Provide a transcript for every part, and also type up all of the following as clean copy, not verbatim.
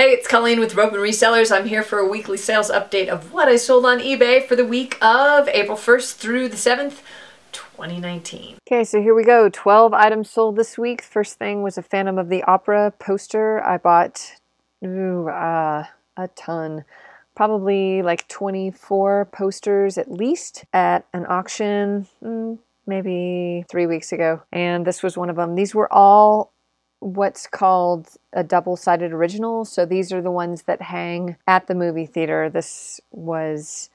Hey, it's Colleen with Rope and Resellers. I'm here for a weekly sales update of what I sold on eBay for the week of April 1st through the 7th, 2019. Okay, so here we go. 12 items sold this week. First thing was a Phantom of the Opera poster. I bought a ton. Probably like 24 posters at least at an auction maybe 3 weeks ago. And this was one of them. These were all what's called a double-sided original. So these are the ones that hang at the movie theater. This was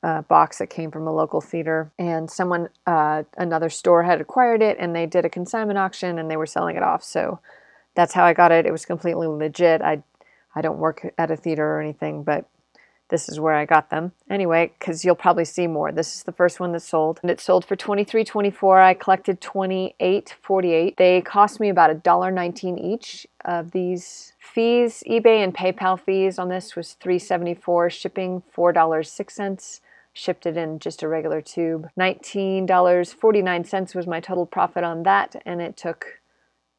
a box that came from a local theater, and someone, another store had acquired it, and they did a consignment auction and they were selling it off. So that's how I got it. It was completely legit. I don't work at a theater or anything, but this is where I got them. Anyway, because you'll probably see more. This is the first one that sold. And it sold for $23.24. I collected $28.48. They cost me about $1.19 each of these fees. eBay and PayPal fees on this was $3.74. Shipping, $4.06. Shipped it in just a regular tube. $19.49 was my total profit on that, and it took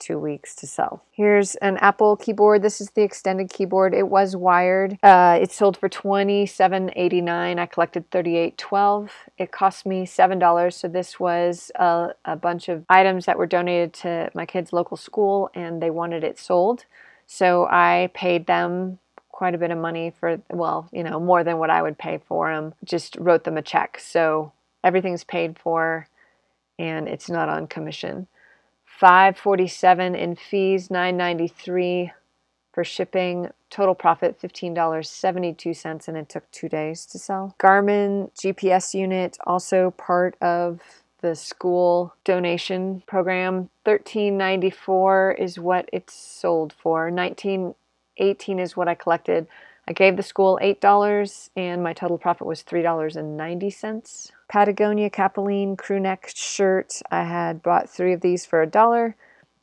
2 weeks to sell. Here's an Apple keyboard. This is the extended keyboard. It was wired. It sold for $27.89. I collected $38.12. It cost me $7. So this was a bunch of items that were donated to my kids' local school, and they wanted it sold. So I paid them quite a bit of money for, well, you know, more than what I would pay for them. Just wrote them a check. So everything's paid for, and it's not on commission. $5.47 in fees, $9.93 for shipping. Total profit $15.72, and it took 2 days to sell. Garmin GPS unit, also part of the school donation program. $13.94 is what it's sold for. $19.18 is what I collected. I gave the school $8, and my total profit was $3.90. Patagonia Capilene crew neck shirt. I had bought 3 of these for $1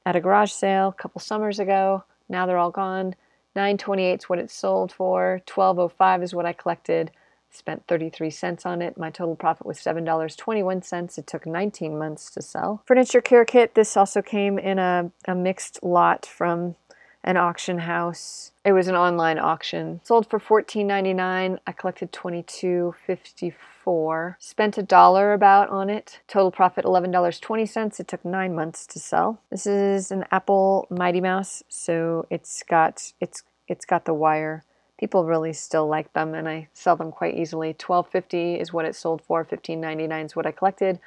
at a garage sale a couple summers ago. Now they're all gone. $9.28 is what it sold for. $12.05 is what I collected. Spent 33 cents on it. My total profit was $7.21. It took 19 months to sell. Furniture care kit. This also came in a mixed lot from an auction house. It was an online auction. Sold for $14.99. I collected $22.54. Spent $1 about on it. Total profit $11.20. It took 9 months to sell. This is an Apple Mighty Mouse, so it's got the wire. People really still like them, and I sell them quite easily. $12.50 is what it sold for. $15.99 is what I collected.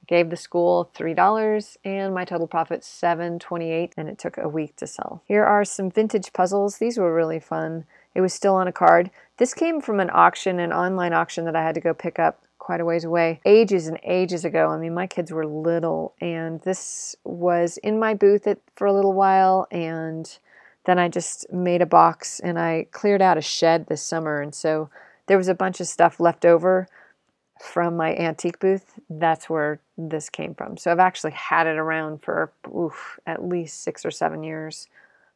Gave the school $3, and my total profit $7.28, and it took a week to sell. Here are some vintage puzzles. These were really fun. It was still on a card. This came from an auction, an online auction that I had to go pick up quite a ways away, ages and ages ago. I mean, my kids were little, and this was in my booth for a little while, and then I just made a box, and I cleared out a shed this summer, and so there was a bunch of stuff left over from my antique booth. That's where this came from. So I've actually had it around for at least 6 or 7 years.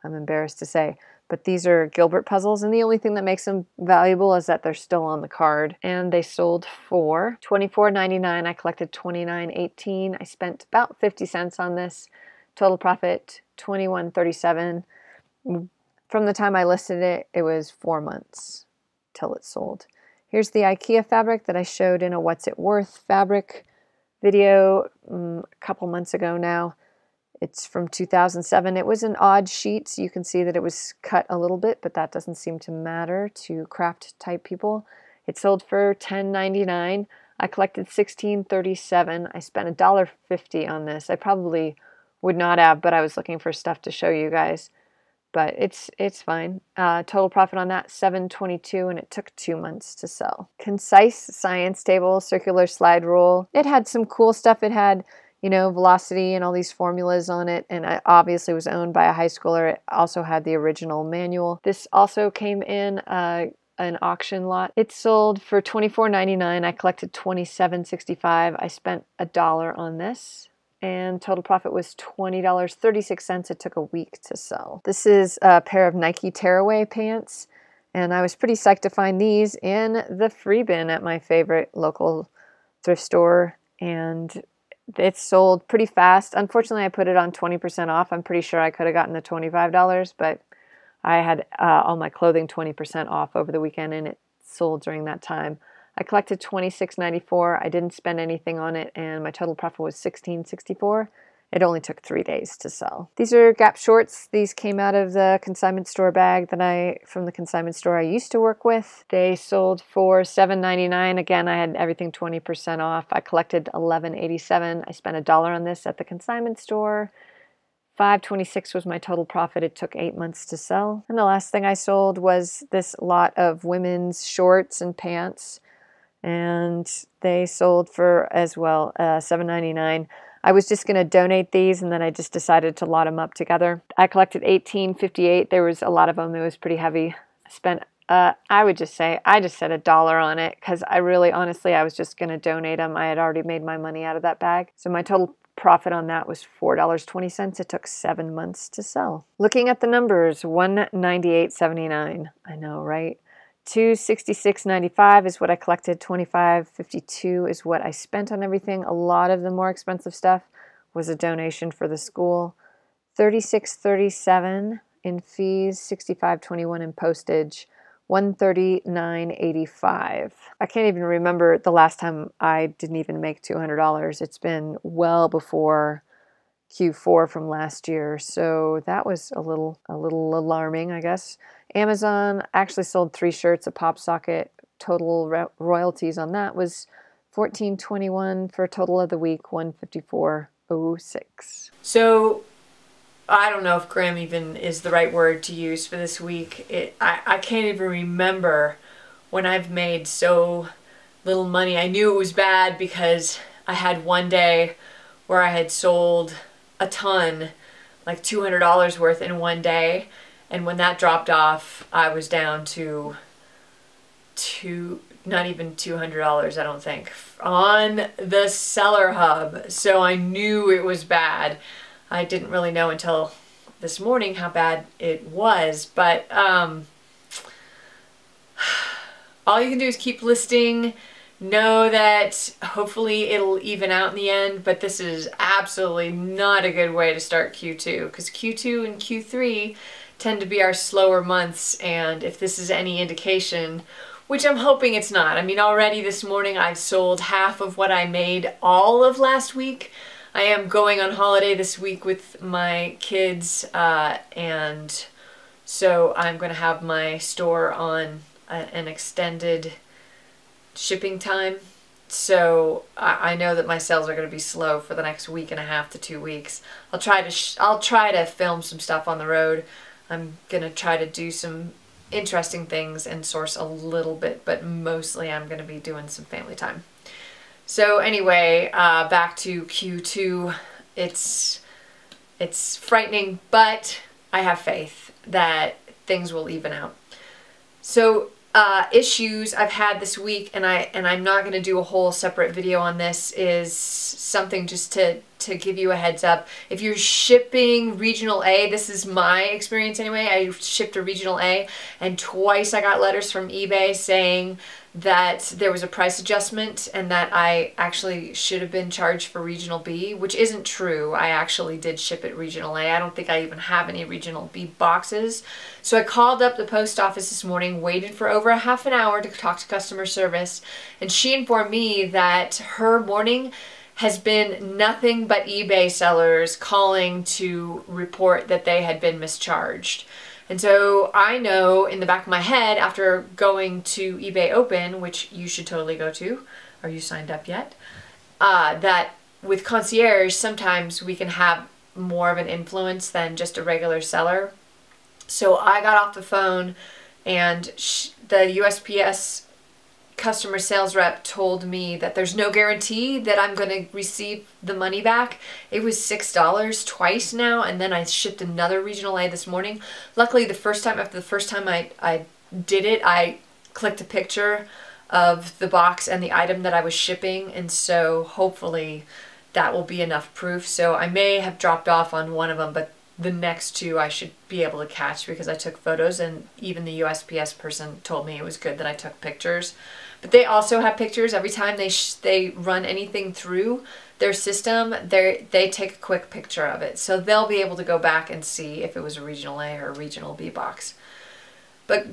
I'm embarrassed to say. But these are Gilbert puzzles, and the only thing that makes them valuable is that they're still on the card. And they sold for $24.99. I collected $29.18. I spent about 50 cents on this. Total profit $21.37. From the time I listed it, it was 4 months till it sold. Here's the IKEA fabric that I showed in a What's It Worth fabric video a couple months ago now. It's from 2007. It was an odd sheet, so you can see that it was cut a little bit, but that doesn't seem to matter to craft type people. It sold for $10.99. I collected $16.37. I spent $1.50 on this. I probably would not have, but I was looking for stuff to show you guys. But it's fine. Total profit on that, $7.22, and it took 2 months to sell. Concise science table, circular slide rule. It had some cool stuff. It had, you know, velocity and all these formulas on it, and it obviously was owned by a high schooler. It also had the original manual. This also came in an auction lot. It sold for $24.99. I collected $27.65. I spent $1 on this, and total profit was $20.36. It took a week to sell. This is a pair of Nike tearaway pants, and I was pretty psyched to find these in the free bin at my favorite local thrift store, and it sold pretty fast. Unfortunately, I put it on 20% off. I'm pretty sure I could have gotten the $25, but I had all my clothing 20% off over the weekend, and it sold during that time. I collected $26.94. I didn't spend anything on it, and my total profit was $16.64. It only took 3 days to sell. These are Gap shorts. These came out of the consignment store bag from the consignment store I used to work with. They sold for $7.99. Again, I had everything 20% off. I collected $11.87. I spent $1 on this at the consignment store. $5.26 was my total profit. It took 8 months to sell. And the last thing I sold was this lot of women's shorts and pants, and they sold for as well $7.99. I was just going to donate these, and then I just decided to lot them up together. I collected $18.58. There was a lot of them. It was pretty heavy. I spent, I would just say, I just set $1 on it because I really, honestly, I was just going to donate them. I had already made my money out of that bag. So my total profit on that was $4.20. It took 7 months to sell. Looking at the numbers, $198.79. I know, right? $266.95 is what I collected. $25.52 is what I spent on everything. A lot of the more expensive stuff was a donation for the school. $36.37 in fees, $65.21 in postage, $139.85. I can't even remember the last time I didn't even make $200. It's been well before Q4 from last year, so that was a little alarming, I guess. Amazon actually sold 3 shirts, a pop socket. Total royalties on that was $14.21 for a total of the week, $154.06. So I don't know if Graham even is the right word to use for this week. I can't even remember when I've made so little money. I knew it was bad because I had one day where I had sold a ton, like $200 worth in one day. And when that dropped off, I was down to not even $200, I don't think, on the Seller Hub. So I knew it was bad. I didn't really know until this morning how bad it was, but all you can do is keep listing. Know that hopefully it'll even out in the end, but this is absolutely not a good way to start Q2, because Q2 and Q3 tend to be our slower months, and if this is any indication, which I'm hoping it's not. I mean, already this morning I've sold half of what I made all of last week. I am going on holiday this week with my kids, and so I'm going to have my store on an extended shipping time. So I know that my sales are going to be slow for the next week and a half to 2 weeks. I'll try to film some stuff on the road. I'm going to try to do some interesting things and source a little bit, but mostly I'm going to be doing some family time. So anyway, back to Q2. It's frightening, but I have faith that things will even out. So issues I've had this week, and I'm not going to do a whole separate video on this, is something just to give you a heads up. If you're shipping regional A, this is my experience anyway. I shipped a regional A, and twice I got letters from eBay saying that there was a price adjustment and that I actually should have been charged for regional B, which isn't true. I actually did ship it regional A. I don't think I even have any regional B boxes. So I called up the post office this morning, waited for over a half an hour to talk to customer service, and she informed me that her morning has been nothing but eBay sellers calling to report that they had been mischarged. And so I know in the back of my head, after going to eBay Open, which you should totally go to, are you signed up yet? That with concierge, sometimes we can have more of an influence than just a regular seller. So I got off the phone, and the USPS customer sales rep told me that there's no guarantee that I'm going to receive the money back. It was $6 twice now, and then I shipped another regional A this morning. Luckily, after the first time I did it, I clicked a picture of the box and the item that I was shipping, and so hopefully that will be enough proof. So I may have dropped off on one of them, but the next two I should be able to catch because I took photos, and even the USPS person told me it was good that I took pictures. But they also have pictures every time they run anything through their system. They take a quick picture of it, so they'll be able to go back and see if it was a regional A or a regional B box. But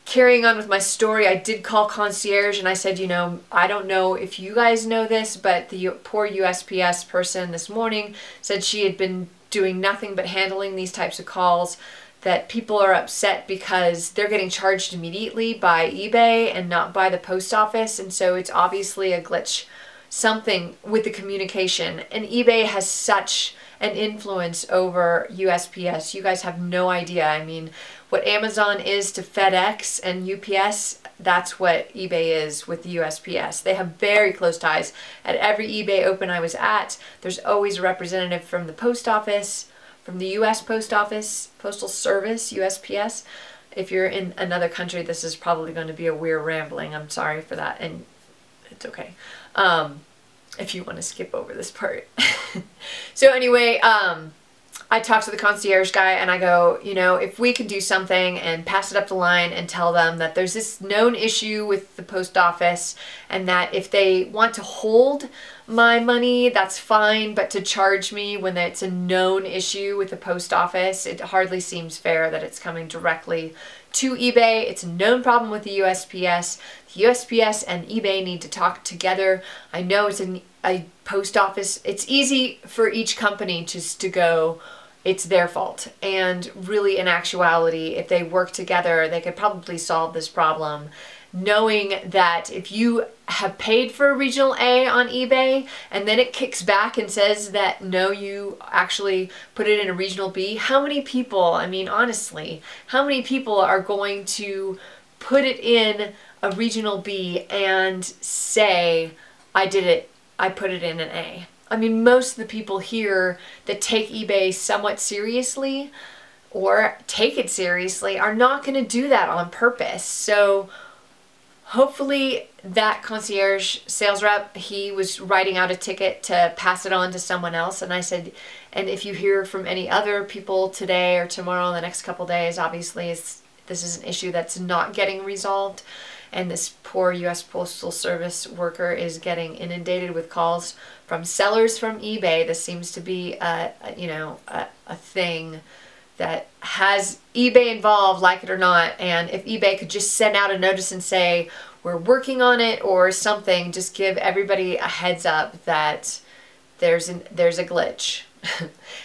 carrying on with my story, I did call concierge and I said, you know, I don't know if you guys know this, but the poor USPS person this morning said she had been doing nothing but handling these types of calls, that people are upset because they're getting charged immediately by eBay and not by the post office, and so it's obviously a glitch, something with the communication. And eBay has such an influence over USPS. You guys have no idea. I mean, what Amazon is to FedEx and UPS, that's what eBay is with the USPS. They have very close ties. At every eBay open I was at, there's always a representative from the post office, from the US Post Office, Postal Service, USPS. If you're in another country, this is probably going to be a weird rambling. I'm sorry for that, and it's okay. If you want to skip over this part. So anyway, I talked to the concierge guy and I go, you know, if we can do something and pass it up the line and tell them that there's this known issue with the post office, and that if they want to hold my money, that's fine, but to charge me when it's a known issue with the post office, it hardly seems fair that it's coming directly to eBay. It's a known problem with the USPS. The USPS and eBay need to talk together. I know it's a post office. It's easy for each company just to go, it's their fault. And really, in actuality, if they work together, they could probably solve this problem. Knowing that if you have paid for a regional A on eBay and then it kicks back and says that no, you actually put it in a regional B, how many people, I mean honestly, how many people are going to put it in a regional B and say, I did it, I put it in an A? I mean, most of the people here that take eBay somewhat seriously or take it seriously are not going to do that on purpose. So hopefully that concierge sales rep, he was writing out a ticket to pass it on to someone else. And I said, and if you hear from any other people today or tomorrow, in the next couple days, obviously this is an issue that's not getting resolved. And this poor U.S. Postal Service worker is getting inundated with calls from sellers from eBay. This seems to be a thing that has eBay involved, like it or not. And if eBay could just send out a notice and say, we're working on it or something, just give everybody a heads up that there's a glitch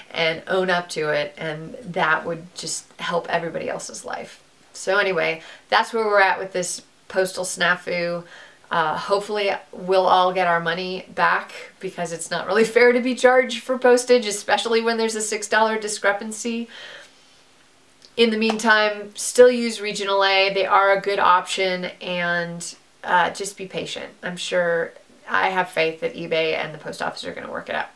and own up to it, and that would just help everybody else's life. So anyway, that's where we're at with this postal snafu. Hopefully we'll all get our money back, because it's not really fair to be charged for postage, especially when there's a $6 discrepancy. In the meantime, still use regional A. They are a good option, and just be patient. I'm sure, I have faith that eBay and the post office are going to work it out.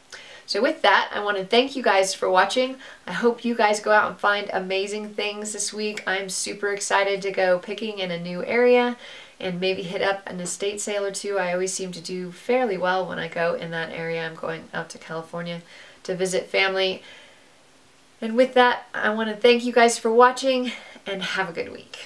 So with that, I want to thank you guys for watching. I hope you guys go out and find amazing things this week. I'm super excited to go picking in a new area and maybe hit up an estate sale or two. I always seem to do fairly well when I go in that area. I'm going out to California to visit family. And with that, I want to thank you guys for watching, and have a good week.